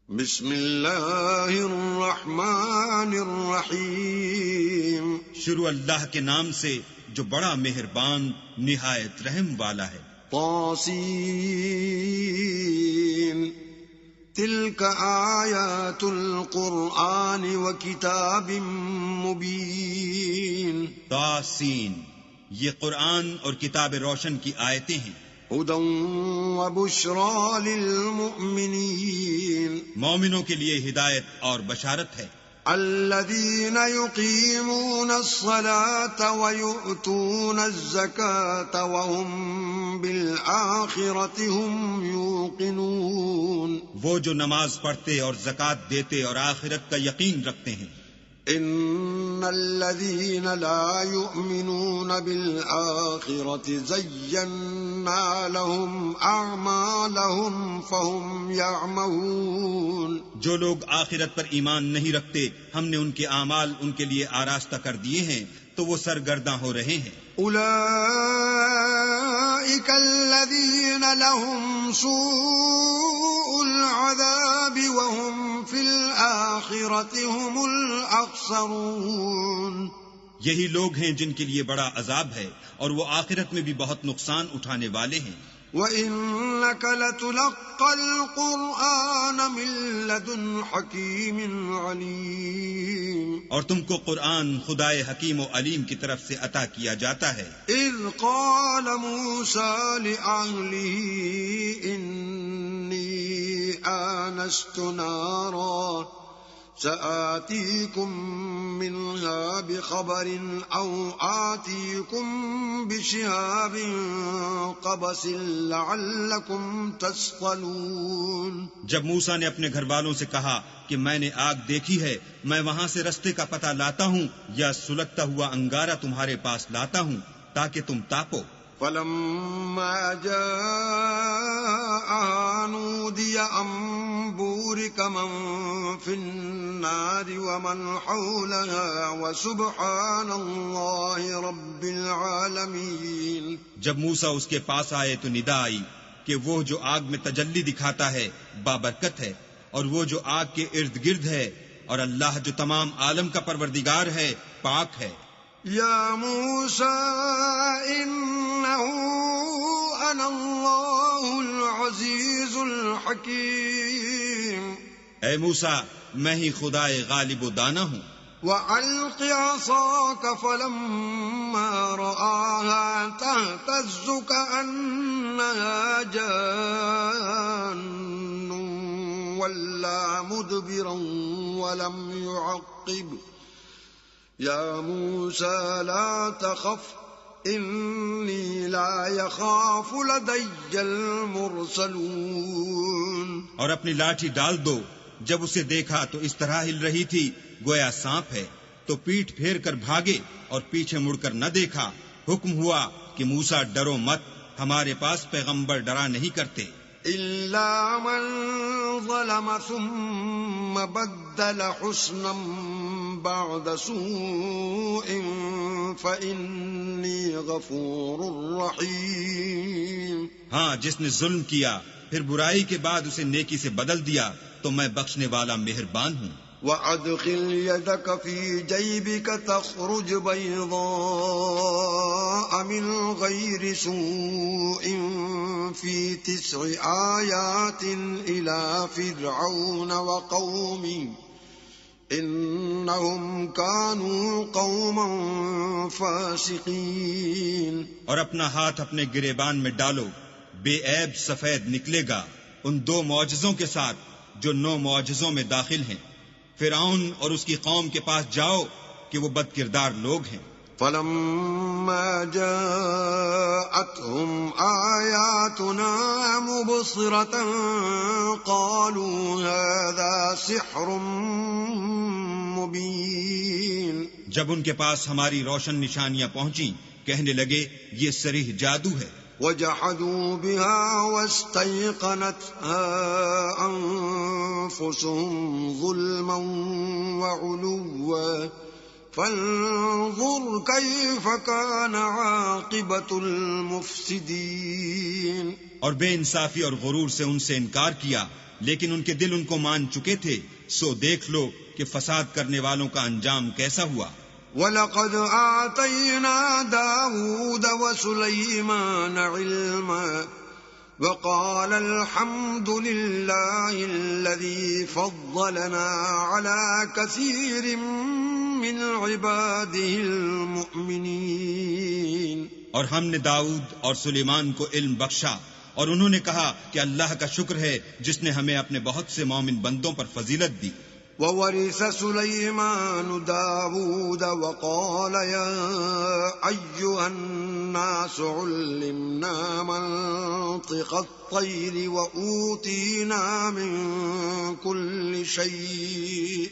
بسم اللہ الرحمن الرحیم شروع اللہ کے نام سے جو بڑا مہربان نہایت رحم والا ہے۔ طاسین تلک آیات القرآن وکتاب مبین۔ طاسین یہ قرآن اور کتاب روشن کی آیتیں ہیں۔ ہدی وبشری للمؤمنین مومنوں کے لیے ہدایت اور بشارت ہے۔ الذین یقیمون الصلاة ویؤتون الزکاة وهم بالآخرة هم یوقنون۔ وہ جو نماز پڑھتے اور زکوٰۃ دیتے اور آخرت کا یقین رکھتے ہیں۔ ان الذین لا یؤمنون بالآخرة زینا لهم اعمالهم فهم یعمہون۔ جو لوگ آخرت پر ایمان نہیں رکھتے ہم نے ان کے اعمال ان کے لیے آراستہ کر دیے ہیں تو وہ سرگرداں ہو رہے ہیں۔ اولئک الذین لهم سوء العذاب وهم فی الآخرة هم الاخسرون۔ یہی لوگ ہیں جن کے لیے بڑا عذاب ہے اور وہ آخرت میں بھی بہت نقصان اٹھانے والے ہیں۔ وَإِنَّكَ لَتُلَقَّى الْقُرْآنَ مِن لَّدُنْ حَكِيمٍ عَلِيمٍ۔ اور تم کو قرآن خدائے حکیم و علیم کی طرف سے عطا کیا جاتا ہے۔ اذ قال موسیٰ لأہلہ انی آنست نارا سآتيكم منها بخبر أو آتيكم بشهاب قبس لعلكم تصطلون۔ جب موسیٰ نے اپنے گھر والوں سے کہا کہ میں نے آگ دیکھی ہے، میں وہاں سے رستے کا پتہ لاتا ہوں یا سلگتا ہوا انگارہ تمہارے پاس لاتا ہوں تاکہ تم تاپو۔ فلما جاء نودي أن بورك من في النار ومن حولها وسبحان الله رب العالمين۔ جب موسیٰ اس کے پاس آئے تو ندا آئی کہ وہ جو آگ میں تجلی دکھاتا ہے بابرکت ہے، اور وہ جو آگ کے ارد گرد ہے، اور اللہ جو تمام عالم کا پروردگار ہے پاک ہے۔ یا موسیٰ انہو انا اللہ العزیز الحکیم۔ اے موسیٰ میں ہی خدائے غالب و دانا ہوں۔ وَأَلْقِ عَصَاكَ فَلَمَّا رَآهَا تَهْتَزُّ كَأَنَّهَا جَانٌّ وَلَّا مُدْبِرًا وَلَمْ يُعَقِّبْ۔ یا موسیٰ لا تخف انی لا یخاف لدی المرسلون۔ اور اپنی لاٹھی ڈال دو۔ جب اسے دیکھا تو اس طرح ہل رہی تھی گویا سانپ ہے، تو پیٹھ پھیر کر بھاگے اور پیچھے مڑ کر نہ دیکھا۔ حکم ہوا کہ موسیٰ ڈرو مت، ہمارے پاس پیغمبر ڈرا نہیں کرتے۔ الا من ظلم ثم بدل حسنا بعد سوء فإنی غفور رحیم۔ ہاں جس نے ظلم کیا پھر برائی کے بعد اسے نیکی سے بدل دیا تو میں بخشنے والا مہربان ہوں۔ وَأَدْخِلْ يَدَكَ فِي جَيْبِكَ تَخْرُجْ بَيْضَاءَ مِنْ غَيْرِ سُوءٍ فِي 9 آيَاتٍ إِلَى فِرْعَوْنَ وَقَوْمِهِ إِنَّهُمْ كَانُوا قَوْمًا فَاسِقِينَ۔ اور اپنا ہاتھ اپنے گریبان میں ڈالو، بے عیب سفید نکلے گا ان 2 معجزوں کے ساتھ جو 9 معجزوں میں داخل ہیں۔ فرعون اور اس کی قوم کے پاس جاؤ کہ وہ بد کردار لوگ ہیں۔ فَلَمَّا جَاءَتْهُمْ آيَاتُنَا مُبْصِرَةً قَالُوا هَذَا سِحْرٌ مُبِينٌ۔ جب ان کے پاس ہماری روشن نشانیاں پہنچیں کہنے لگے یہ صریح جادو ہے۔ وَجَحَدُوا بِهَا وَاسْتَيْقَنَتْهَا أَنفُسُهُمْ ظُلْمًا وَعُلُوًّا فَانظُرْ كَيْفَ كَانَ عَاقِبَةُ الْمُفْسِدِينَ۔ اور بے انصافی اور غرور سے ان سے انکار کیا لیکن ان کے دل ان کو مان چکے تھے، سو دیکھ لو کہ فساد کرنے والوں کا انجام کیسا ہوا۔ وَلَقَدْ آتَيْنَا دَاوُودَ وَسُلَيْمَانَ عِلْمًا وَقَالَ الْحَمْدُ لِلَّهِ الَّذِي فَضَّلَنَا عَلَى كَثِيرٍ مِّنْ عِبَادِهِ الْمُؤْمِنِينَ۔ اور ہم نے داؤد اور سلیمان کو علم بخشا، اور انہوں نے کہا کہ اللہ کا شکر ہے جس نے ہمیں اپنے بہت سے مومن بندوں پر فضیلت دی۔ وَوَرِثَ سُلَيْمَانُ دَاوُودَ وَقَالَ يَا أَيُّهَا النَّاسُ عُلِّمْنَا مَنطِقَ الطَّيْرِ وَأُوتِينَا مِن كُلِّ شَيْءٍ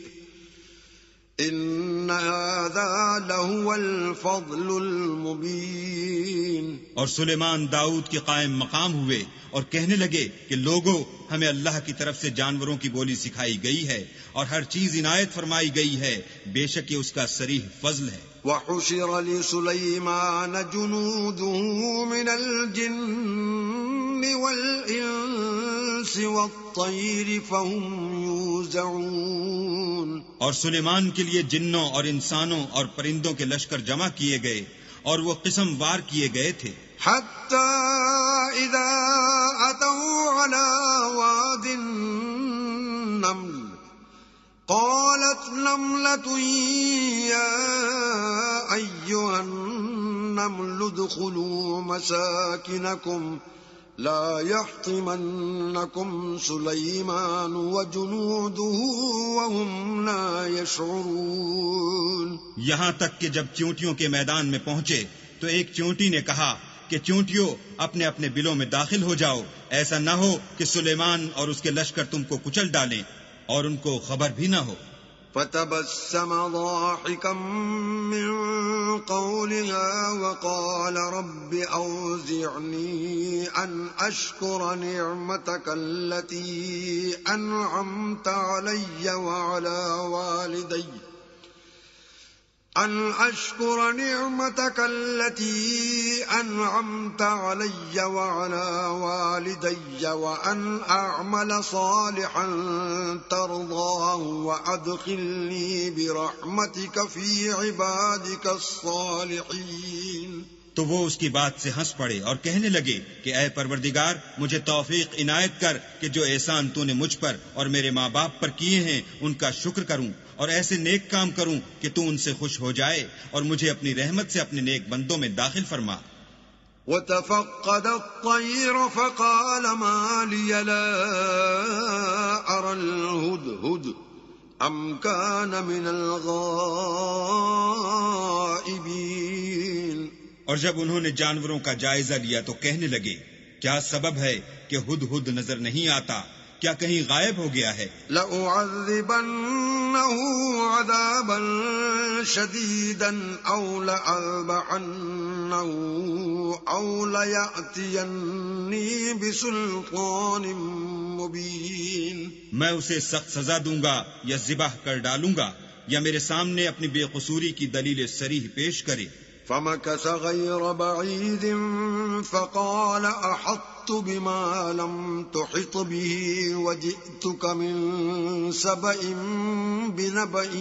إِنَّ هَذَا لَهُوَ الْفَضْلُ الْمُبِينُ۔ اور سلیمان داؤد کے قائم مقام ہوئے اور کہنے لگے کہ لوگو، ہمیں اللہ کی طرف سے جانوروں کی بولی سکھائی گئی ہے اور ہر چیز عنایت فرمائی گئی ہے، بے شک یہ اس کا صریح فضل ہے۔ وَحُشِرَ لِسُلَيْمَانَ جُنُودُهُ مِنَ الْجِنِّ وَالْإِنسِ وَالطَّيْرِ فَهُمْ يُوزَعُونَ۔ اور سلیمان کے لیے جنوں اور انسانوں اور پرندوں کے لشکر جمع کیے گئے اور وہ قسم وار کیے گئے تھے، حَتَّى إِذَا أَتَوْا عَلَى وَادِ النَّمْلِ قَالَتْ نَمْلَةٌ يَا أَيُّهَا النَّمْلُ ادْخُلُوا مَسَاكِنَكُمْ لَا يَحْطِمَنَّكُمْ سُلَيْمَانُ وَجُنُودُهُ وَهُمْ لَا يَشْعُرُونَ۔ یہاں تک کہ جب چیونٹیوں کے میدان میں پہنچے تو ایک چیونٹی نے کہا کہ چیونٹیوں، اپنے اپنے بلوں میں داخل ہو جاؤ، ایسا نہ ہو کہ سلیمان اور اس کے لشکر تم کو کچل ڈالیں اور ان کو خبر بھی نہ ہو۔ فَتَبَسَّمَ ضَاحِكًا مِّن قَوْلِهَا وَقَالَ رَبِّ أَوْزِعْنِي أَنْ أَشْكُرَ نِعْمَتَكَ الَّتِي أَنْعَمْتَ عَلَيَّ وَعَلَى وَالِدَيَّ وَأَنْ أَعْمَلَ صَالِحًا تَرْضَاهُ وَأَدْخِلْنِي بِرَحْمَتِكَ فِي عِبَادِكَ الصَّالِحِينَ۔ تو وہ اس کی بات سے ہنس پڑے اور کہنے لگے کہ اے پروردگار، مجھے توفیق عنایت کر کہ جو احسان تو نے مجھ پر اور میرے ماں باپ پر کیے ہیں ان کا شکر کروں اور ایسے نیک کام کروں کہ تو ان سے خوش ہو جائے اور مجھے اپنی رحمت سے اپنے نیک بندوں میں داخل فرما۔ وَتَفَقَّدَ الطَّيْرَ فَقَالَ مَا لِيَ لَا أَرَى الْهُدْهُدَ أَمْ كَانَ مِنَ الْغَائِبِينَ۔ اور جب انہوں نے جانوروں کا جائزہ لیا تو کہنے لگے، کیا سبب ہے کہ ہدہد نظر نہیں آتا؟ کیا کہیں غائب ہو گیا ہے؟ لَأُعَذِّبَنَّهُ عَذَابًا شَدِيدًا أَوْ لَأَذْبَحَنَّهُ أَوْ لَيَأْتِيَنِّي بِسُلْطَانٍ مُبِينٍ۔ میں اسے سخت سزا دوں گا یا ذبح کر ڈالوں گا یا میرے سامنے اپنی بے قصوری کی دلیل صریح پیش کرے۔ فَمَكَثَ غَيْرَ بَعِيدٍ فَقَالَ أَحَطتُ بِمَا لَمْ تُحِطْ بِهِ وَجِئْتُكَ مِنْ سَبَإٍ بِنَبَإٍ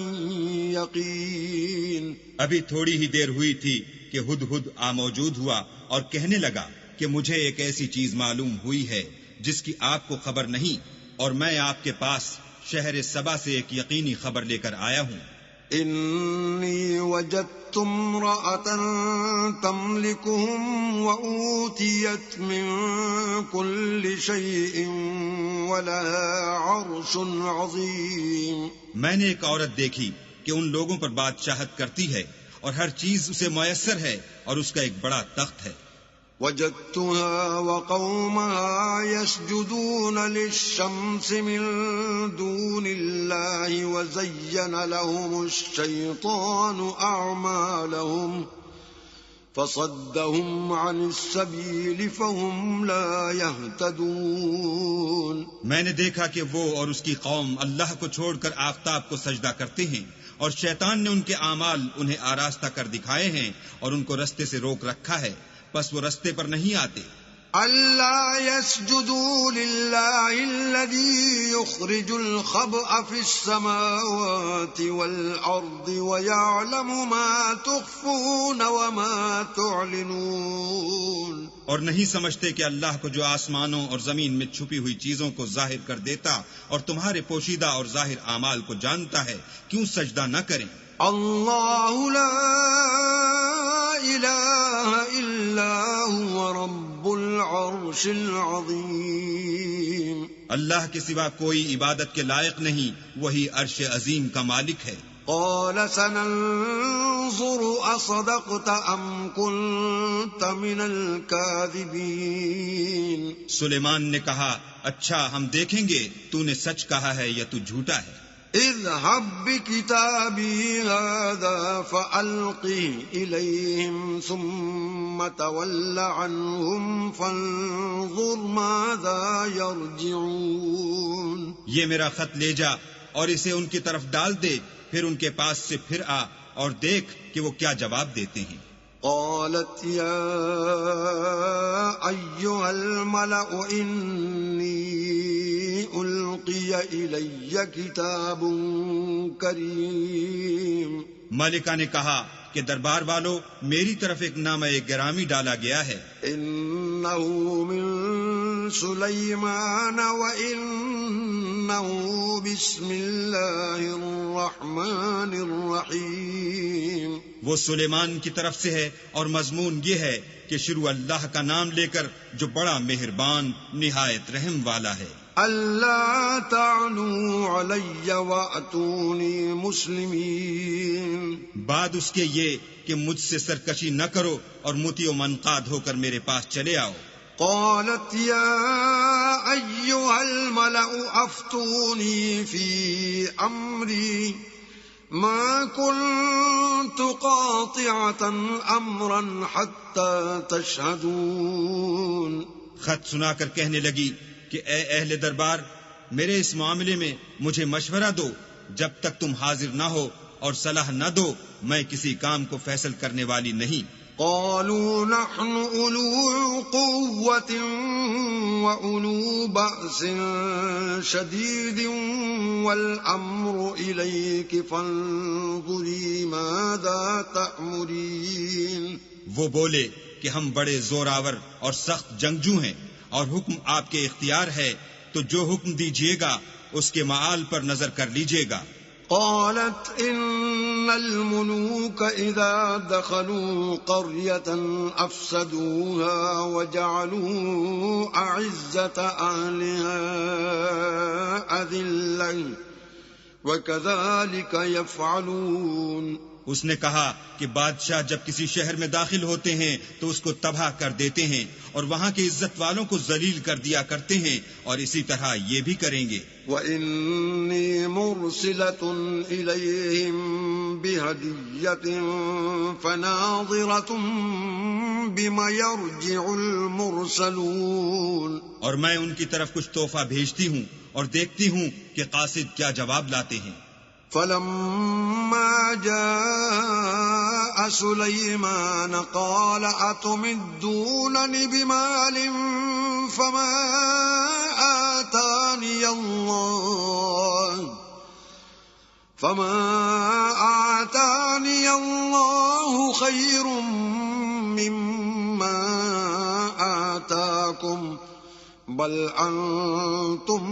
يَقِينٍ۔ ابھی تھوڑی ہی دیر ہوئی تھی کہ ہدہد موجود ہوا اور کہنے لگا کہ مجھے ایک ایسی چیز معلوم ہوئی ہے جس کی آپ کو خبر نہیں، اور میں آپ کے پاس شہر سبا سے ایک یقینی خبر لے کر آیا ہوں۔ إِنِّي وَجَدتُّ امْرَأَةً تَمْلِكُهُمْ وَأُوتِيَتْ مِن كُلِّ شَيْءٍ وَلَهَا عَرْشٌ عَظِيمٌ۔ میں نے ایک عورت دیکھی کہ ان لوگوں پر بادشاہت کرتی ہے اور ہر چیز اسے میسر ہے اور اس کا ایک بڑا تخت ہے۔ وَجَدتُّهَا وَقَوْمَهَا يَسْجُدُونَ لِلشَّمْسِ مِن دُونِ اللَّهِ وَزَيَّنَ لَهُمُ الشَّيْطَانُ أَعْمَالَهُمْ فَصَدَّهُمْ عَنِ السَّبِيلِ فَهُمْ لَا يَهْتَدُونَ۔ میں نے دیکھا کہ وہ اور اس کی قوم اللہ کو چھوڑ کر آفتاب کو سجدہ کرتے ہیں، اور شیطان نے ان کے اعمال انہیں آراستہ کر دکھائے ہیں اور ان کو رستے سے روک رکھا ہے، پس وہ رستے پر نہیں آتے۔ ألا يسجدوا لله الذي يخرج الخبأ في السماوات والأرض ويعلم ما تخفون وما تعلنون. اور نہیں سمجھتے کہ اللہ کو جو آسمانوں اور زمین میں چھپی ہوئی چیزوں کو ظاہر کر دیتا اور تمہارے پوشیدہ اور ظاہر اعمال کو جانتا ہے، کیوں سجدہ نہ کریں؟ اللہ لا الہ الا هو رب العرش العظیم. اللہ کے سوا کوئی عبادت کے لائق نہیں، وہی عرش عظیم کا مالک ہے. قال سننظر اصدقت ام كنت من الكاذبین. سلیمان نے کہا، اچھا ہم دیکھیں گے تو نے سچ کہا ہے یا تو جھوٹا ہے. اذهب بكتابي هذا فألقه إليهم ثم تول عنهم فانظر ماذا يرجعون. یہ میرا خط لے جا اور اسے ان کی طرف ڈال دے، پھر ان کے پاس سے پھر آ اور دیکھ کہ وہ کیا جواب دیتے ہیں. قالت يا أيها الملأ إني ألقي إلي كتاب كريم. ملکہ نے کہا کہ دربار والو، میری طرف ایک نامہ گرامی ڈالا گیا ہے. إنه من سليمان وإنه بسم الله الرحمن الرحيم. وہ سلیمان کی طرف سے ہے اور مضمون یہ ہے کہ شروع اللہ کا نام لے کر جو بڑا مہربان نہایت رحم والا ہے. اللہ تعلوا علی واتونی مسلمین. بعد اس کے یہ کہ مجھ سے سرکشی نہ کرو اور مطیع و منقاد ہو کر میرے پاس چلے آؤ. قالت یا ایها الملأ افتونی فی امری ما كنت قاطعة امرا حتى تشهدون. خط سنا کر کہنے لگی کہ اے اہل دربار، میرے اس معاملے میں مجھے مشورہ دو، جب تک تم حاضر نہ ہو اور صلاح نہ دو میں کسی کام کو فیصل کرنے والی نہیں. قالوا نحن أولو قوة وأولو بأس شديد والأمر إليك فانظري ماذا تأمرين. وہ بولے کہ ہم بڑے زوراور اور سخت جنگجو ہیں اور حکم آپ کے اختیار ہے، تو جو حکم دیجیے گا اس کے معال پر نظر کر لیجیے گا. قالت ان الملوك اذا دخلوا قرية افسدوها وجعلوا اعزة اهلها اذلة وكذلك يفعلون. اس نے کہا کہ بادشاہ جب کسی شہر میں داخل ہوتے ہیں تو اس کو تباہ کر دیتے ہیں اور وہاں کے عزت والوں کو ذلیل کر دیا کرتے ہیں، اور اسی طرح یہ بھی کریں گے. وَإِنِّي مُرْسِلَةٌ إِلَيْهِمْ بِهَدِيَّةٍ فَنَاظِرَةٌ بِمَ يَرْجِعُ الْمُرْسَلُونَ. اور میں ان کی طرف کچھ تحفہ بھیجتی ہوں اور دیکھتی ہوں کہ قاصد کیا جواب لاتے ہیں. فَلَمَّا جَاءَ سُلَيْمَانَ قَالَ أَتُمِدُّونَنِ بِمَالٍ فَمَا آتَانِيَ اللَّهُ خَيْرٌ مِّمَّا آتَاكُمْ بل انتم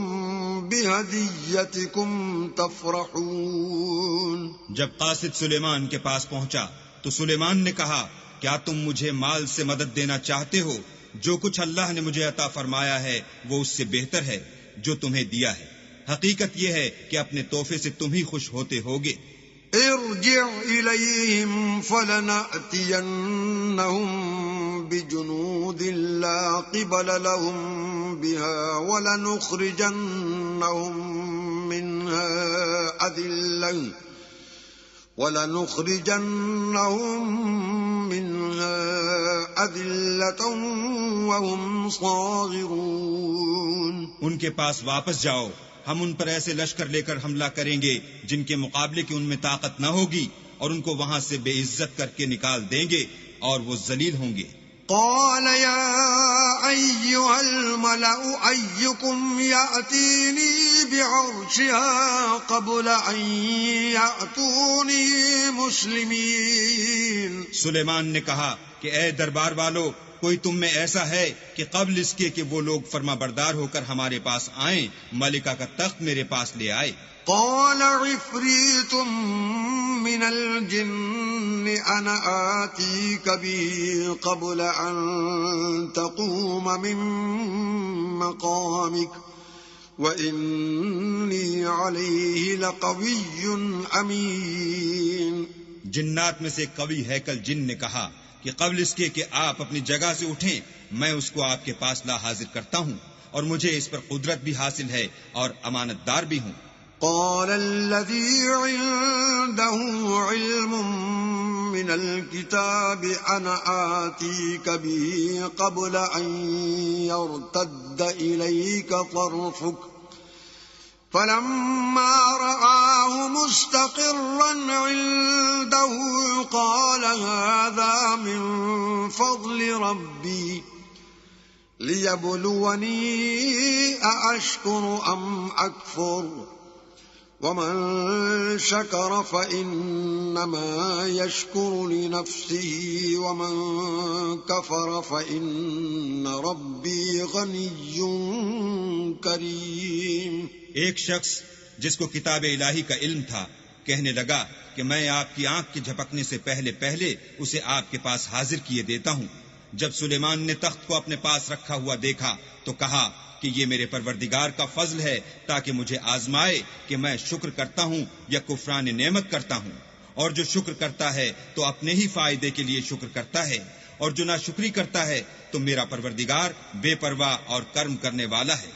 بہدیتکم تفرحون. جب قاصد سلیمان کے پاس پہنچا تو سلیمان نے کہا، کیا تم مجھے مال سے مدد دینا چاہتے ہو؟ جو کچھ اللہ نے مجھے عطا فرمایا ہے وہ اس سے بہتر ہے جو تمہیں دیا ہے. حقیقت یہ ہے کہ اپنے تحفے سے تم ہی خوش ہوتے ہوگے. ارجع الیہم فلنأتینہم بجنود لا قبل لهم بها ولنخرجنهم منها أذلة وهم صاغرون. ان کے پاس واپس جاؤ، ہم ان پر ایسے لشکر لے کر حملہ کریں گے جن کے مقابلے کی ان میں طاقت نہ ہوگی، اور ان کو وہاں سے بے عزت کر کے نکال دیں گے اور وہ ذلیل ہوں گے. قال يا أيها الملأ أيكم يأتيني بعرشها قبل أن يأتوني مسلمين. سلیمان نے کہا کہ اے دربار والو، کوئی تم میں ایسا ہے کہ قبل اس کے کہ وہ لوگ فرما بردار ہو کر ہمارے پاس آئیں ملکہ کا تخت میرے پاس لے آئے؟ قال عفريت من الجن أنا آتيك به قبل أن تقوم من مقامك وإني عليه لقوي أمين. جنات میں سے قوی ہیکل جن نے کہا کہ قبل اس کے کہ آپ اپنی جگہ سے اٹھیں میں اس کو آپ کے پاس لا حاضر کرتا ہوں، اور مجھے اس پر قدرت بھی حاصل ہے اور امانت دار بھی ہوں. قال الذي عنده علم من الكتاب أنا آتيك به قبل أن يرتد إليك طرفك فلما رآه مستقرا عنده قال هذا من فضل ربي ليبلوني أأشكر أم أكفر ومن شكر فإنما يشكر لنفسه ومن كفر فإن ربي غني كريم. ایک شخص جس کو کتاب الہی کا علم تھا کہنے لگا کہ میں آپ کی آنکھ کے جھپکنے سے پہلے پہلے اسے آپ کے پاس حاضر کیے دیتا ہوں. جب سلیمان نے تخت کو اپنے پاس رکھا ہوا دیکھا تو کہا کہ یہ میرے پروردگار کا فضل ہے تاکہ مجھے آزمائے کہ میں شکر کرتا ہوں یا کفران نعمت کرتا ہوں، اور جو شکر کرتا ہے تو اپنے ہی فائدے کے لیے شکر کرتا ہے، اور جو ناشکری کرتا ہے تو میرا پروردگار بے پرواہ اور کرم کرنے والا ہے.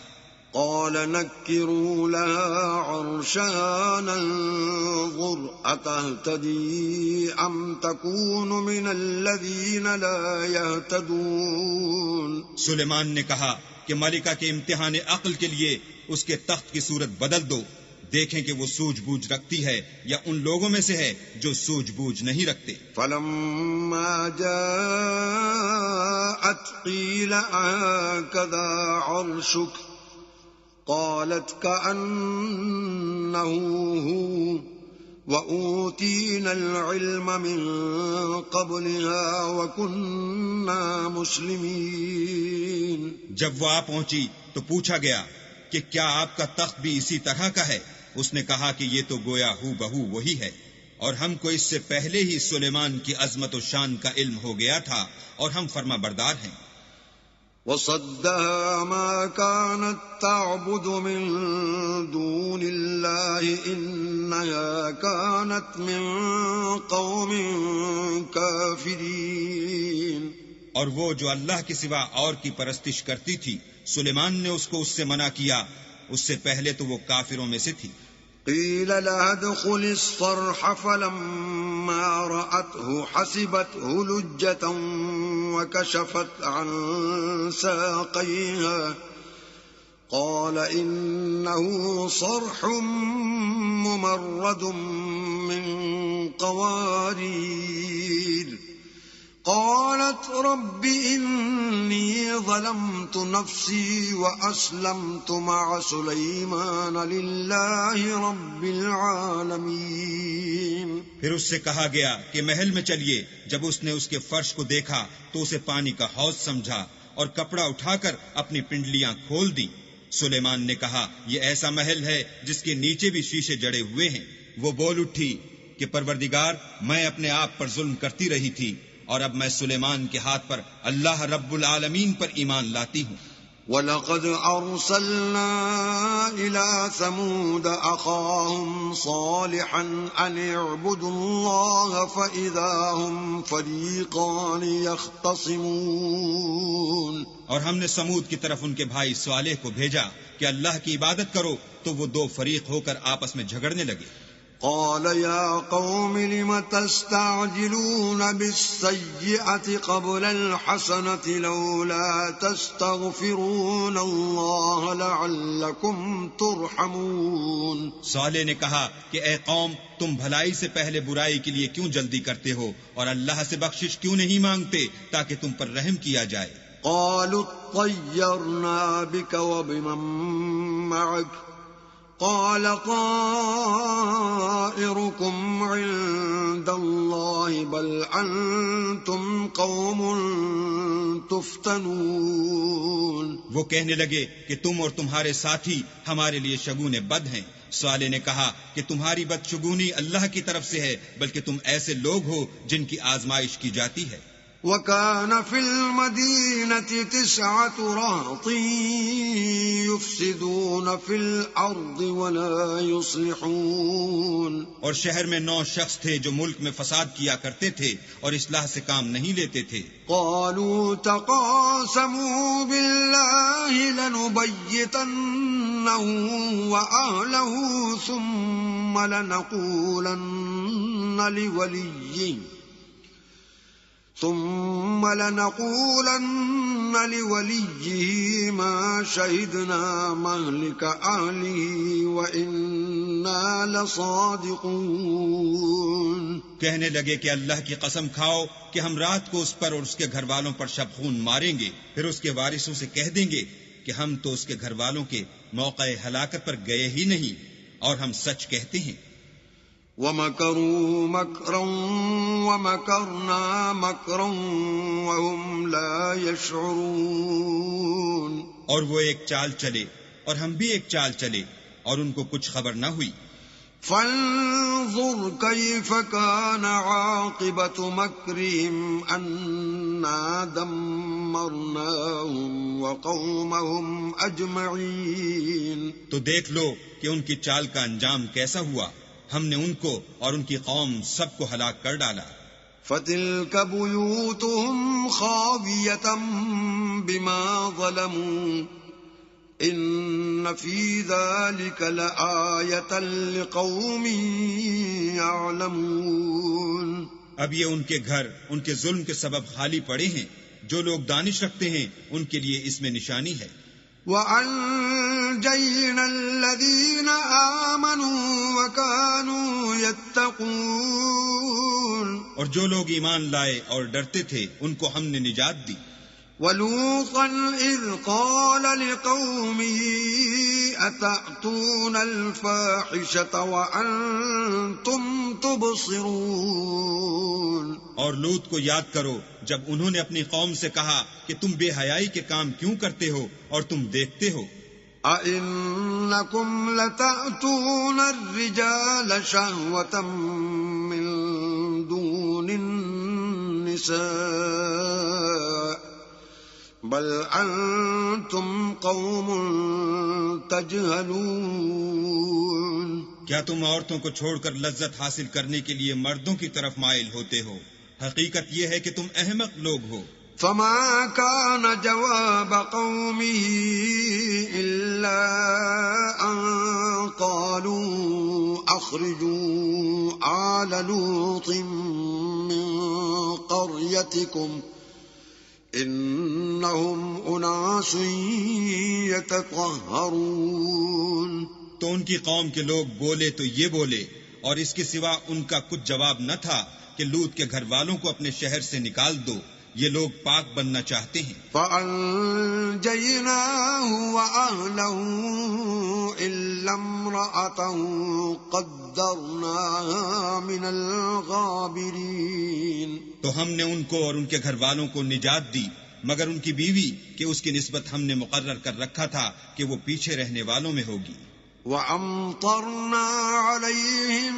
قال نكروا لها عرشها ننظر أتهتدي أم تكون من الذين لا يهتدون. سلیمان نے کہا کہ ملکہ کے امتحان عقل کے لیے اس کے تخت کی صورت بدل دو، دیکھیں کہ وہ سوجھ بوجھ رکھتی ہے یا ان لوگوں میں سے ہے جو سوجھ بوجھ نہیں رکھتے. فلما جاءت قيل هكذا عرشك قالت كأنه هو وأوتينا العلم من قبلها وكنا مسلمين. جب وہ آ پہنچی تو پوچھا گیا کہ کیا آپ کا تخت بھی اسی طرح کا ہے؟ اس نے کہا کہ یہ تو گویا ہو بہو وہی ہے، اور ہم کو اس سے پہلے ہی سلیمان کی عظمت و شان کا علم ہو گیا تھا اور ہم فرما بردار ہیں. وصدها ما كانت تعبد من دون الله إنها كانت من قوم كافرين. اور وہ جو اللہ کے سوا اور کی پرستش کرتی تھی سلیمان نے اس کو اس سے منع کیا، اس سے پہلے تو وہ کافروں میں سے تھی. قيل لها ادخل الصرح فلما رأته حسبته لجة وكشفت عن ساقيها قال إنه صرح ممرد من قوارير قالت رب إني ظلمت نفسي وأسلمت مع سليمان لله رب العالمين. پھر اس سے کہا گیا کہ محل میں چلیے. جب اس نے اس کے فرش کو دیکھا تو اسے پانی کا حوض سمجھا اور کپڑا اٹھا کر اپنی پنڈلیاں کھول دی. سلیمان نے کہا یہ ایسا محل ہے جس کے نیچے بھی شیشے جڑے ہوئے ہیں. وہ بول اٹھی کہ پروردگار میں اپنے آپ پر ظلم کرتی رہی تھی اور اب میں سلیمان کے ہاتھ پر اللہ رب العالمین پر ایمان لاتی ہوں. وَلَقَدْ أَرْسَلْنَا إِلَى ثَمُودَ أَخَاهُمْ صَالِحًا أَنِ اعْبُدُوا اللَّهَ فَإِذَا هُمْ فَرِيقَانِ يَخْتَصِمُونَ. اور ہم نے سمود کی طرف ان کے بھائی صالح کو بھیجا کہ اللہ کی عبادت کرو، تو وہ دو فریق ہو کر آپس میں جھگڑنے لگے. قال يا قوم لم تستعجلون بالسيئة قبل الحسنة لولا تستغفرون الله لعلكم ترحمون. صالح نے کہا کہ اے قوم، تم بھلائی سے پہلے برائی کے لیے کیوں جلدی کرتے ہو اور اللہ سے بخشش کیوں نہیں مانگتے تاکہ تم پر رحم کیا جائے. قالوا اطيرنا بك وبمن معك قال طائركم عند الله بل أنتم قوم تفتنون. وہ کہنے لگے کہ تم اور تمہارے ساتھی ہمارے لیے شگون بد ہیں. صالح نے کہا کہ تمہاری بدشگونی اللہ کی طرف سے ہے، بلکہ تم ایسے لوگ ہو جن کی آزمائش کی جاتی ہے. وَكَانَ فِي الْمَدِينَةِ 9 رَهْطٍ يُفْسِدُونَ فِي الْأَرْضِ وَلَا يُصْلِحُونَ. اور شہر میں 9 شخص تھے جو ملک میں فساد کیا کرتے تھے اور اصلاح سے کام نہیں لیتے تھے. قالوا تقاسموا بالله لنبيتنه وأهله ثم لنقولن لوليه ما شهدنا مهلك أهله وإنا لصادقون. کہنے لگے کہ اللہ کی قسم کھاؤ کہ ہم رات کو اس پر اور اس کے گھر والوں پر شب خون ماریں گے، پھر اس کے وارثوں سے کہہ دیں گے کہ ہم تو اس کے گھر والوں کے موقع ہلاکت پر گئے ہی نہیں اور ہم سچ کہتے ہیں. وَمَكَرُوا مَكْرًا وَمَكَرْنَا مَكْرًا وَهُمْ لَا يَشْعُرُونَ. اور وہ ایک چال چلے اور ہم بھی ایک چال چلے اور ان کو کچھ خبر نہ ہوئی. فانظر كيف كان عاقبة مكرهم أنا دمرناهم وقومهم أجمعين. تو دیکھ لو کہ ان کی چال کا انجام کیسا ہوا. ہم نے ان کو اور ان کی قوم سب کو ہلاک کر ڈالا. فتلك بيوتهم خاوية بما ظلموا ان في ذلك لآية لقوم يعلمون. اب یہ ان کے گھر ان کے ظلم کے سبب خالی پڑے ہیں. جو لوگ دانش رکھتے ہیں ان کے لیے اس میں نشانی ہے. وَأَنجَيْنَا الَّذِينَ آمَنُوا وَكَانُوا يَتَّقُونَ. اور جو لوگ ایمان لائے اور ڈرتے تھے ان کو ہم نے نجات دی. وَلُوطًا إِذْ قَالَ لِقَوْمِهِ أَتَأْتُونَ الْفَاحِشَةَ وَأَنْتُمْ تُبْصِرُونَ. اور لوط کو یاد کرو جب انہوں نے اپنی قوم سے کہا کہ تم بے حیائی کے کام کیوں کرتے ہو اور تم دیکھتے ہو. أَإِنَّكُمْ لَتَأْتُونَ الرِّجَالَ شَهْوَةً مِّن دُونِ النِّسَاءِ بل انتم قوم تجہلون. کیا تم عورتوں کو چھوڑ کر لذت حاصل کرنے کے لیے مردوں کی طرف مائل ہوتے ہو؟ حقیقت یہ ہے کہ تم احمق لوگ ہو. فما كان جواب قومه إلا أن قالوا أخرجوا آل لوط من قريتكم إنهم أناس يتطهرون. تو ان کی قوم کے لوگ بولے تو یہ بولے، اور اس کے سوا ان کا کچھ جواب نہ تھا کہ لوط کے گھر والوں کو اپنے شہر سے نکال دو، یہ لوگ پاک بننا چاہتے ہیں. فَأَنْجَيْنَاهُ وَأَهْلَهُ إِلَّا امْرَأَتَهُ قَدَّرْنَاهَا مِنَ الْغَابِرِينَ. تو ہم نے ان کو اور ان کے گھر والوں کو نجات دی مگر ان کی بیوی کہ اس کی نسبت ہم نے مقرر کر رکھا تھا کہ وہ پیچھے رہنے والوں میں ہوگی. وَأَمْطَرْنَا عَلَيْهِمْ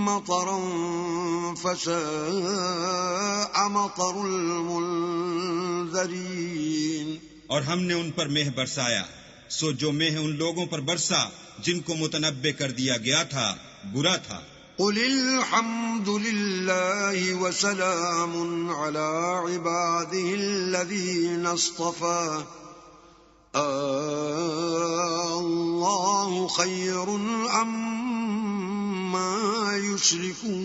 مَطَرًا فَسَاءَ مَطَرُ الْمُنذَرِينَ. اور ہم نے ان پر مہ برسایا، سو جو مہ ان لوگوں پر برسا جن کو متنبع کر دیا گیا تھا برا تھا. قُلِ الْحَمْدُ لِلَّهِ وَسَلَامٌ عَلَى عِبَادِهِ الَّذِينَ اصْطَفَى اللَّهُ خَيْرٌ أَمَّا عما يشركون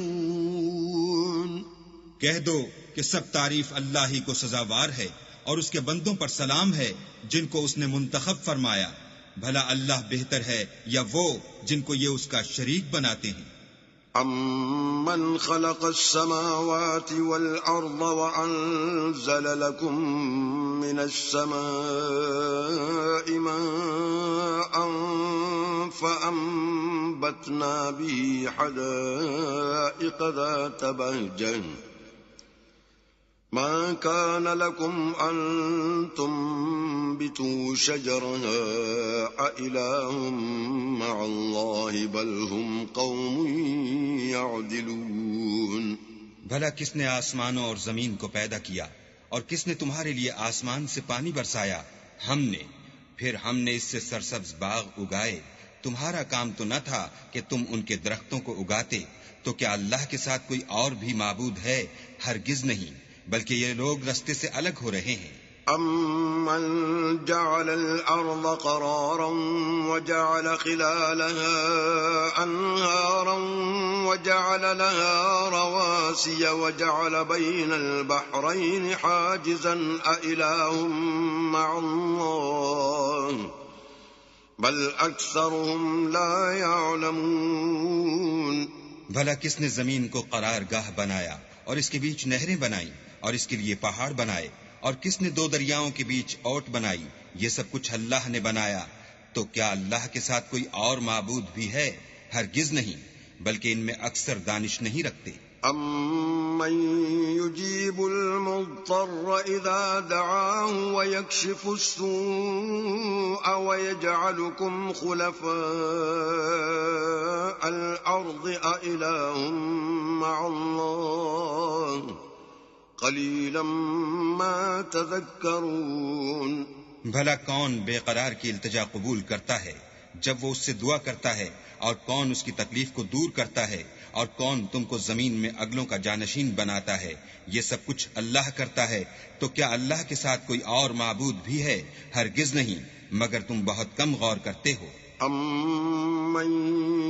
کہہ دو کہ سب تعریف اللہ ہی کو سزاوار ہے اور اس کے بندوں پر سلام ہے جن کو اس نے منتخب فرمایا. بھلا اللہ بہتر ہے یا وہ جن کو یہ اس کا شریک بناتے ہیں؟ أَمَّنْ خَلَقَ السَّمَاوَاتِ وَالْأَرْضَ وَأَنزَلَ لَكُم مِّنَ السَّمَاءِ مَاءً فَأَنبَتْنَا بِهِ حَدَائِقَ ذَاتَ بَهْجَةٍ ما كان لكم أن تنبتوا شجرها أإله مع الله بل هم قوم يعدلون. بھلا کس نے آسمانوں اور زمین کو پیدا کیا اور کس نے تمہارے لیے آسمان سے پانی برسایا؟ ہم نے. پھر ہم نے اس سے سرسبز باغ اگائے. تمہارا کام تو نہ تھا کہ تم ان کے درختوں کو اگاتے. تو کیا اللہ کے ساتھ کوئی اور بھی معبود ہے؟ ہرگز نہیں، بلکہ یہ لوگ رستے سے الگ ہو رہے ہیں. أَمَّنْ جَعَلَ الْأَرْضَ قَرَارًا وَجَعَلَ خِلَالَهَا أَنْهَارًا وَجَعَلَ لَهَا رَوَاسِيَ وَجَعَلَ بَيْنَ الْبَحْرَيْنِ حَاجِزًا أَإِلَٰهٌ مَّعَ اللَّهِ بَلْ أَكْثَرُهُمْ لَا يَعْلَمُونَ. بھلا کس نے زمین کو قرار گاہ بنایا اور اس کے بیچ نہریں بنائیں اور اس کے لیے پہاڑ بنائے، اور کس نے دو دریاؤں کے بیچ اوٹ بنائی؟ یہ سب کچھ اللہ نے بنایا. تو کیا اللہ کے ساتھ کوئی اور معبود بھی ہے؟ ہرگز نہیں، بلکہ ان میں اکثر دانش نہیں رکھتے. أَمَّن يُجِيبُ الْمُضْطَرَّ إِذَا دَعَاهُ وَيَكْشِفُ السُّوءَ وَيَجْعَلُكُمْ خُلَفَاءَ الْأَرْضِ أَإِلَٰهٌ مَّعَ اللَّهِ قَلِيلًا مَّا تَذَكَّرُونَ. بھلا کون بے قرار کی التجا قبول کرتا ہے جب وہ اس سے دعا کرتا ہے، اور کون اس کی تکلیف کو دور کرتا ہے، اور کون تم کو زمین میں اگلوں کا جانشین بناتا ہے؟ یہ سب کچھ اللہ کرتا ہے. تو کیا اللہ کے ساتھ کوئی اور معبود بھی ہے؟ ہرگز نہیں، مگر تم بہت کم غور کرتے ہو. أَمَّن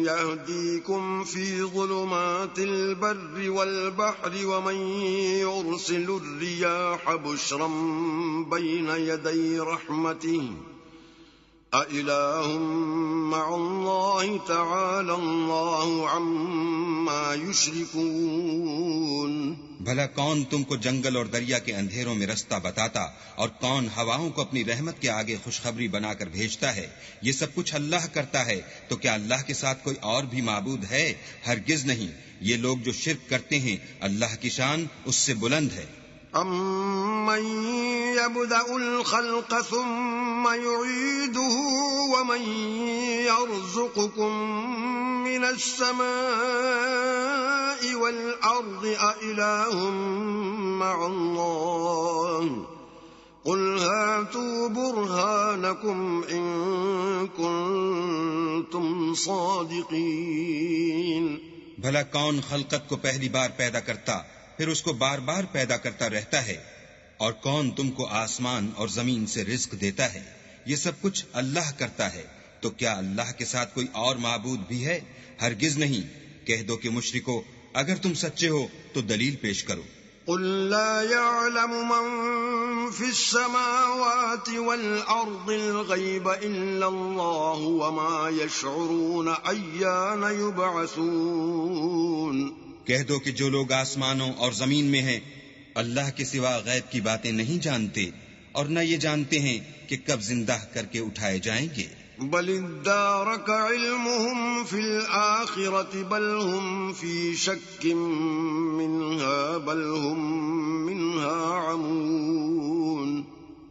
يَهْدِيكُمْ فِي ظُلُمَاتِ الْبَرِّ وَالْبَحْرِ وَمَن يُرْسِلُ الرِّيَاحَ بُشْرًا بَيْنَ يَدَيْ رَحْمَتِهِ أَإِلَٰهٌ مَّعَ اللَّهِ تَعَالَى اللَّهُ عَمَّا يُشْرِكُونَ. بھلا کون تم کو جنگل اور دریا کے اندھیروں میں رستہ بتاتا، اور کون ہواؤں کو اپنی رحمت کے آگے خوشخبری بنا کر بھیجتا ہے؟ یہ سب کچھ اللہ کرتا ہے. تو کیا اللہ کے ساتھ کوئی اور بھی معبود ہے؟ ہرگز نہیں. یہ لوگ جو شرک کرتے ہیں اللہ کی شان اس سے بلند ہے. أَمَّن يَبْدَأُ الْخَلْقَ ثُمَّ يُعِيدُهُ وَمَن يَرْزُقُكُم مِّنَ السَّمَاءِ وَالْأَرْضِ أَإِلَٰهٌ مَّعَ اللَّهِ قُلْ هَاتُوا بُرْهَانَكُمْ إِن كُنتُمْ صَادِقِينَ. بھلا کون خلقت کو پہلی بار پیدا کرتا پھر اس کو بار بار پیدا کرتا رہتا ہے؟ اور کون تم کو آسمان اور زمین سے رزق دیتا ہے؟ یہ سب کچھ اللہ کرتا ہے. تو کیا اللہ کے ساتھ کوئی اور معبود بھی ہے؟ ہرگز نہیں. کہہ دو کہ مشرکو اگر تم سچے ہو تو دلیل پیش کرو. قل لا يعلم من في السماوات والأرض الغيب إلا الله وما يشعرون أيان يبعثون. کہہ دو کہ جو لوگ آسمانوں اور زمین میں ہیں اللہ کے سوا غیب کی باتیں نہیں جانتے، اور نہ یہ جانتے ہیں کہ کب زندہ کر کے اٹھائے جائیں گے. بل ادارك علمهم في الآخرة بل هم في شك منها بل هم منها عمون.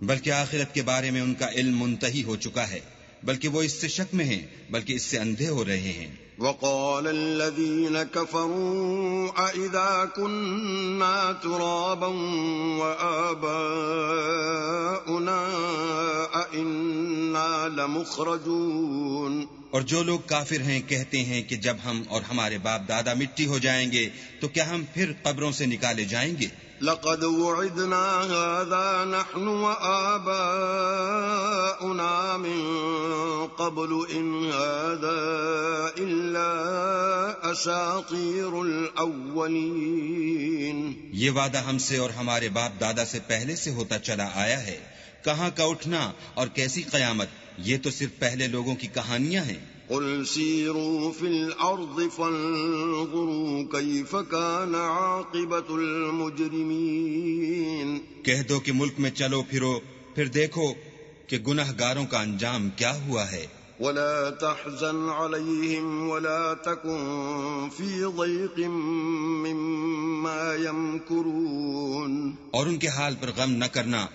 بلکہ آخرت کے بارے میں ان کا علم منتہی ہو چکا ہے، بلکہ وہ اس سے شک میں ہیں، بلکہ اس سے اندھے ہو رہے ہیں. وقال الذين كفروا أإذا كنا ترابا وآباؤنا أإنا لمخرجون. اور جو لوگ کافر ہیں کہتے ہیں کہ جب ہم اور ہمارے باپ دادا مٹی ہو جائیں گے تو کیا ہم پھر قبروں سے نکالے جائیں گے؟ لقد وعدنا هذا نحن وآباؤنا من قبل إن هذا إلا أساطير الأولين. یہ وعدہ ہم سے اور ہمارے باپ دادا سے پہلے سے ہوتا چلا آیا ہے. کہاں کا اٹھنا اور کیسی قیامت، یہ تو صرف پہلے لوگوں کی کہانیاں ہیں. قل سيروا في الأرض فانظروا كيف كان عاقبة المجرمين. کہہ دو کہ ملک میں چلو پھرو، پھر دیکھو کہ گنہگاروں کا انجام کیا ہوا ہے. ولا تحزن عليهم ولا تكن في ضيق مما يمكرون. اور ان کے حال پر غم نہ کرنا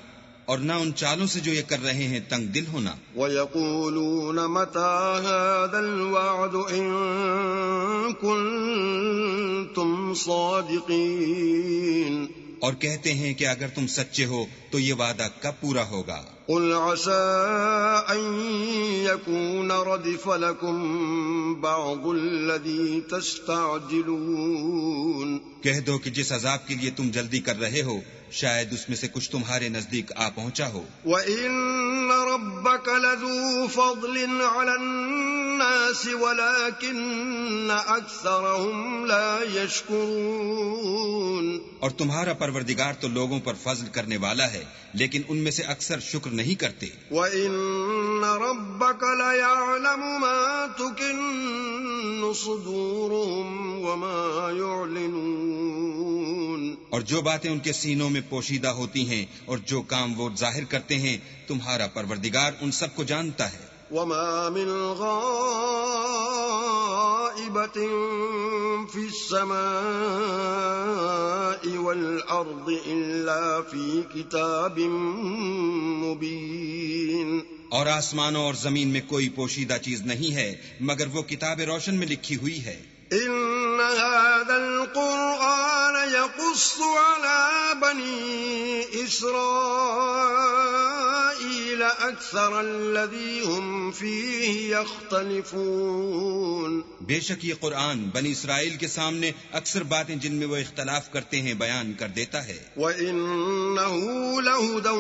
اور نہ ان چالوں سے جو یہ کر رہے ہیں تنگ دل ہونا. وَيَقُولُونَ مَتَى هَذَا الْوَعْدُ إِن كُنتُمْ صَادِقِينَ. اور کہتے ہیں کہ اگر تم سچے ہو تو یہ وعدہ کب پورا ہوگا. قُلْ عَسَىٰ أَن يَكُونَ رَدِفَ لَكُمْ بَعْضُ الَّذِي تَسْتَعْجِلُونَ. کہہ دو کہ جس عذاب کے لیے تم جلدی کر رہے ہو شاید اس میں سے کچھ تمہارے نزدیک آ پہنچا ہو. وَإِنَّ رَبَّكَ لَذُو فَضْلٍ عَلَى النَّاسِ وَلَكِنَّ أَكْثَرَهُمْ لَا يَشْكُرُونَ. اور تمہارا پروردگار تو لوگوں پر فضل کرنے والا ہے لیکن ان میں سے اکثر شکر نہیں کرتے. وَإِنَّ رَبَّكَ لَيَعْلَمُ مَا تُكِنُّ صُدُورُهُمْ وَمَا يُعْلِنُونَ. اور جو باتیں ان کے سینوں میں پوشیدہ ہوتی ہیں اور جو کام وہ ظاہر کرتے ہیں تمہارا پروردگار ان سب کو جانتا ہے. وَمَا مِنْ غَائِبَةٍ فِي السَّمَاءِ وَالْأَرْضِ إِلَّا فِي كِتَابٍ مُبِينٍ. اور آسمانوں اور زمین میں کوئی پوشیدہ چیز نہیں ہے مگر وہ کتاب روشن میں لکھی ہوئی ہے. إِنَّ هَذَا الْقُرْآنَ يَقُصُّ عَلَى بَنِي إِسْرَائِيلَ أَكْثَرَ الَّذِي هُمْ فِيهِ يَخْتَلِفُونَ. بے شک یہ قرآن بنی اسرائیل کے سامنے اکثر باتیں جن میں وہ اختلاف کرتے ہیں بیان کر دیتا ہے. وَإِنَّهُ لَهُدًى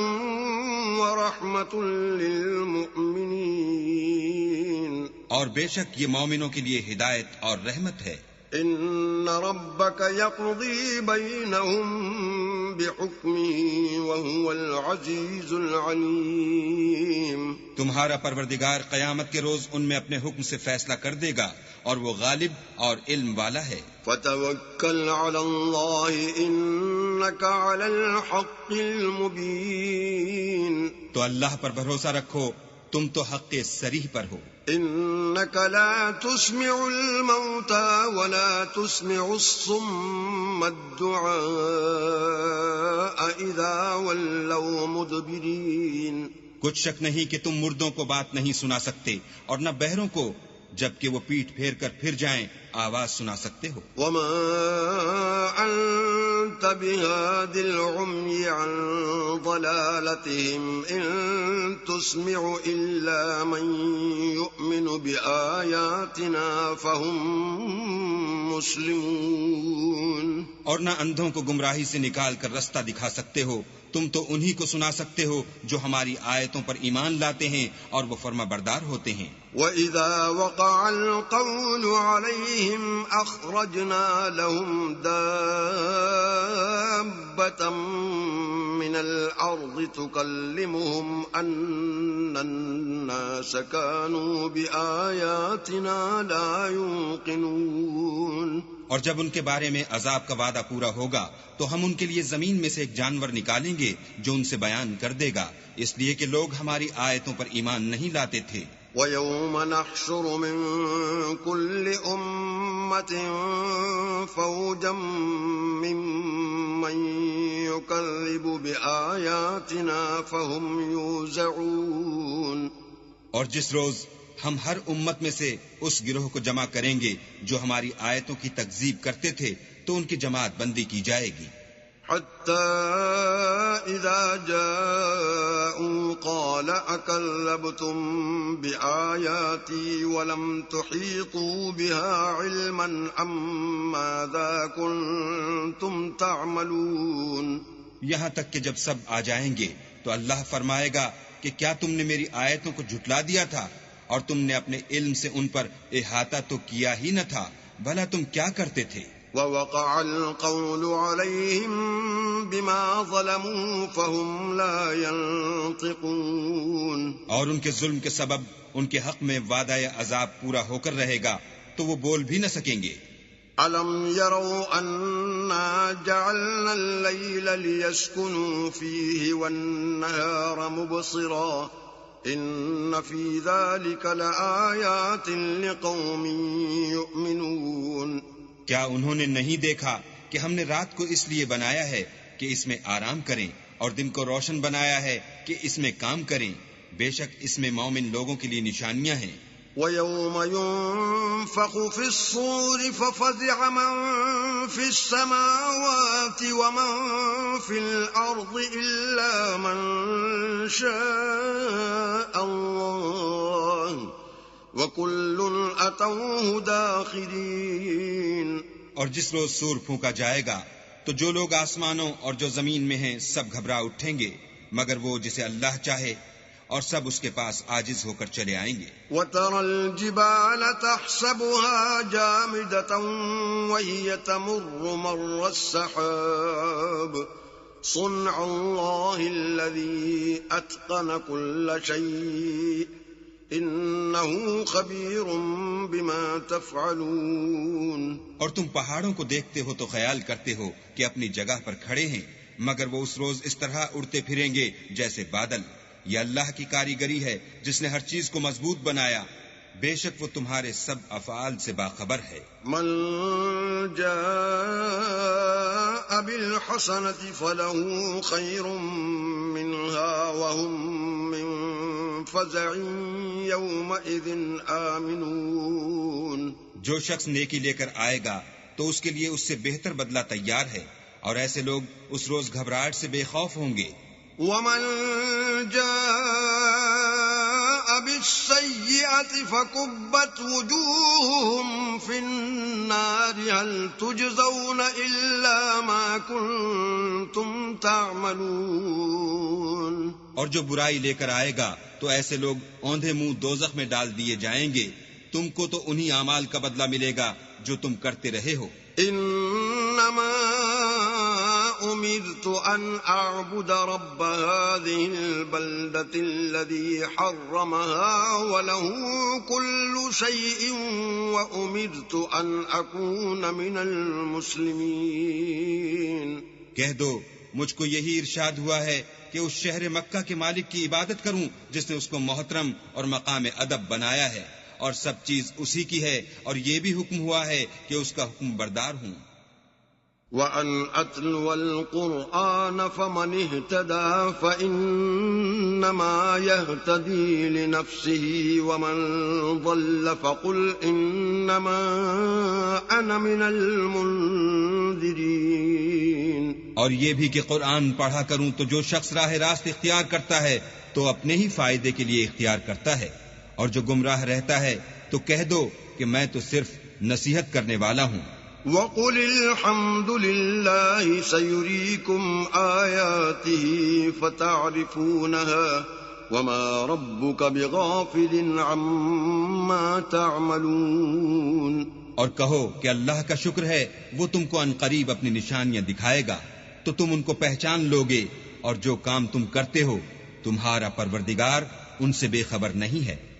وَرَحْمَةٌ لِّلْمُؤْمِنِينَ. اور بے شک یہ مومنوں کے لیے ہدایت اور رحمت ہے. إِنَّ رَبَّكَ يَقْضِي بَيْنَهُم بِحُكْمِهِ وَهُوَ الْعَزِيزُ الْعَلِيمُ. تمہارا پروردگار قیامت کے روز ان میں اپنے حکم سے فیصلہ کر دے گا اور وہ غالب اور علم والا ہے. فَتَوَكَّلْ عَلَى اللَّهِ إِنَّكَ عَلَى الْحَقِّ الْمُبِينِ. تو اللہ پر بھروسہ رکھو تم تو حق صریح پر ہو. إِنَّكَ لَا تُسْمِعُ الْمَوْتَى وَلَا تُسْمِعُ الصُّمَّ الدُّعَاءَ إِذَا وَلَّوْا مُدْبِرِينَ. کچھ شک نہیں کہ تم مردوں کو بات نہیں سنا سکتے اور نہ بہروں کو جبکہ وہ پیٹھ پھیر کر پھر جائیں آواز سنا سکتے ہو. وَمَا أَنْتَ بِهَادِ الْعُمْيِ عَنْ ضَلَالَتِهِمْ إِن تُسْمِعُ إِلَّا مَنْ يُؤْمِنُ بِآيَاتِنَا فَهُمْ مُسْلِمُونَ. اور نہ اندھوں کو گمراہی سے نکال کر رستہ دکھا سکتے ہو، تم تو انہی کو سنا سکتے ہو جو ہماری آیتوں پر ایمان لاتے ہیں اور وہ فرما بردار ہوتے ہیں. وَإِذَا وَقَعَ الْقَوْلُ عَلَيْهِمْ أَخْرَجْنَا لَهُمْ دَابَّةً مِّنَ الْأَرْضِ تُكَلِّمُهُمْ أَنَّ النَّاسَ كَانُوا بِآيَاتِنَا لَا يُوقِنُونَ. اور جب ان کے بارے میں عذاب کا وعدہ پورا ہوگا تو ہم ان کے لیے زمین میں سے ایک جانور نکالیں گے جو ان سے بیان کر دے گا، اس لیے کہ لوگ ہماری آیتوں پر ایمان نہیں لاتے تھے. وَيَوْمَ نَحْشُرُ مِن كُلِّ أُمَّةٍ فَوْجًا مِّمَّن يُكَذِّبُ بِآيَاتِنَا فَهُمْ يُوزَعُونَ. اور جس روز ہم ہر امت میں سے اس گروہ کو جمع کریں گے جو ہماری آیتوں کی تکذیب کرتے تھے تو ان کی جماعت بندی کی جائے گی. حَتَّى إِذَا جَاءُوا قَالَ أَكَذَّبْتُم بِآيَاتِي وَلَمْ تُحِيطُوا بِهَا عِلْمًا أَم مَّاذَا كُنتُمْ تَعْمَلُونَ. یہاں تک کہ جب سب آ جائیں گے تو اللہ فرمائے گا کہ کیا تم نے میری آیتوں کو جھٹلا دیا تھا اور تم نے اپنے علم سے ان پر احاطہ تو کیا ہی نہ تھا، بھلا تم کیا کرتے تھے؟ ووقع القول عليهم بما ظلموا فهم لا ينطقون، اور ان کے ظلم کے سبب ان کے حق میں وعدہ عذاب پورا ہو کر رہے گا تو وہ بول بھی نہ سکیں گے۔ أَلَمْ يَرَوْا أَنَّا جَعَلْنَا اللَّيْلَ لِيَسْكُنُوا فِيهِ وَالنَّهَارَ مُبْصِرًا إِنَّ فِي ذَلِكَ لَآيَاتٍ لِقَوْمٍ يُؤْمِنُونَ۔ کیا انہوں نے نہیں دیکھا کہ ہم نے رات کو اس لیے بنایا ہے کہ اس میں آرام کریں اور دن کو روشن بنایا ہے کہ اس میں کام کریں؟ بے شک اس میں مومن لوگوں کے لیے نشانیاں ہیں۔ وَيَوْمَ يُنفَخُ فِي الصُّورِ فَفَزِعَ مَن فِي السَّمَاوَاتِ وَمَن فِي الْأَرْضِ إِلَّا مَن شَاءَ اللَّهُ وَكُلٌّ أَتَوْهُ دَاخِرِينَ۔ اور جس روز سور پھونکا جائے گا تو جو لوگ آسمانوں اور جو زمین میں ہیں سب گھبرا اٹھیں گے مگر وہ جسے اللہ چاہے، اور سب اس کے پاس عاجز ہو کر چلے آئیں گے۔ وَتَرَى الْجِبَالَ تَحْسَبُهَا جَامِدَةً وَهِيَ تَمُرُّ مَرَّ السَّحَابِ صُنْعَ اللَّهِ الَّذِي أَتْقَنَ كُلَّ شَيْءٍ إِنَّهُ خَبِيرٌ بِمَا تَفْعَلُونَ۔ اور تم پہاڑوں کو دیکھتے ہو تو خیال کرتے ہو کہ اپنی جگہ پر کھڑے ہیں، مگر وہ اس روز اس طرح اڑتے پھریں گے جیسے بادل۔ یہ اللہ کی کاریگری ہے جس نے ہر چیز کو مضبوط بنایا، بے شک وہ تمہارے سب افعال سے باخبر ہے۔ من جاء بالحسنة فله خير منها وهم من فزع يومئذ آمنون۔ جو شخص نیکی لے کر آئے گا تو اس کے لیے اس سے بہتر بدلہ تیار ہے، اور ایسے لوگ اس روز گھبراہٹ سے بے خوف ہوں گے۔ ومن جاء بالسيئة فكبت وجوههم في النار هل تجزون إلا ما كنتم تعملون۔ اور جو برائی لے کر آئے گا تو ایسے لوگ اوندھے منہ دوزخ میں ڈال دیے جائیں گے، تم کو تو انہی اعمال کا بدلہ ملے گا جو تم کرتے رہے ہو۔ انما امرت ان اعبد رب هذه البلدة الذي حرمها وله كل شيء وامرت ان اكون من المسلمين۔ کہہ دو مجھ کو یہی ارشاد ہوا ہے کہ اس شہر مکہ کے مالک کی عبادت کروں جس نے اس کو محترم اور مقام ادب بنایا ہے، اور سب چیز اسی کی ہے، اور یہ بھی حکم ہوا ہے کہ اس کا حکم بردار ہوں۔ وَأَنْ أَتْلُوَ الْقُرْآنَ فَمَنِ اهْتَدَى فَإِنَّمَا يَهْتَدِي لِنَفْسِهِ وَمَنْ ضَلَّ فَقُلْ إِنَّمَا أَنَا مِنَ الْمُنذِرِينَ۔ اور یہ بھی کہ قرآن پڑھا کروں تو جو شخص راہ راست اختیار کرتا ہے تو اپنے ہی فائدے کے لیے اختیار کرتا ہے، اور جو گمراہ رہتا ہے تو کہہ دو کہ میں تو صرف نصیحت کرنے والا ہوں۔ وَقُلِ الْحَمْدُ لِلَّهِ سَيُرِيكُمْ آيَاتِهِ فَتَعْرِفُونَهَا وَمَا رَبُّكَ بِغَافِلٍ عَمَّا تَعْمَلُونَ۔ اور کہو کہ اللہ کا شکر ہے وہ تم کو عن قریب اپنی نشانیاں دکھائے گا تو تم ان کو پہچان لوگے، اور جو کام تم کرتے ہو تمہارا پروردگار ان سے بے خبر نہیں ہے۔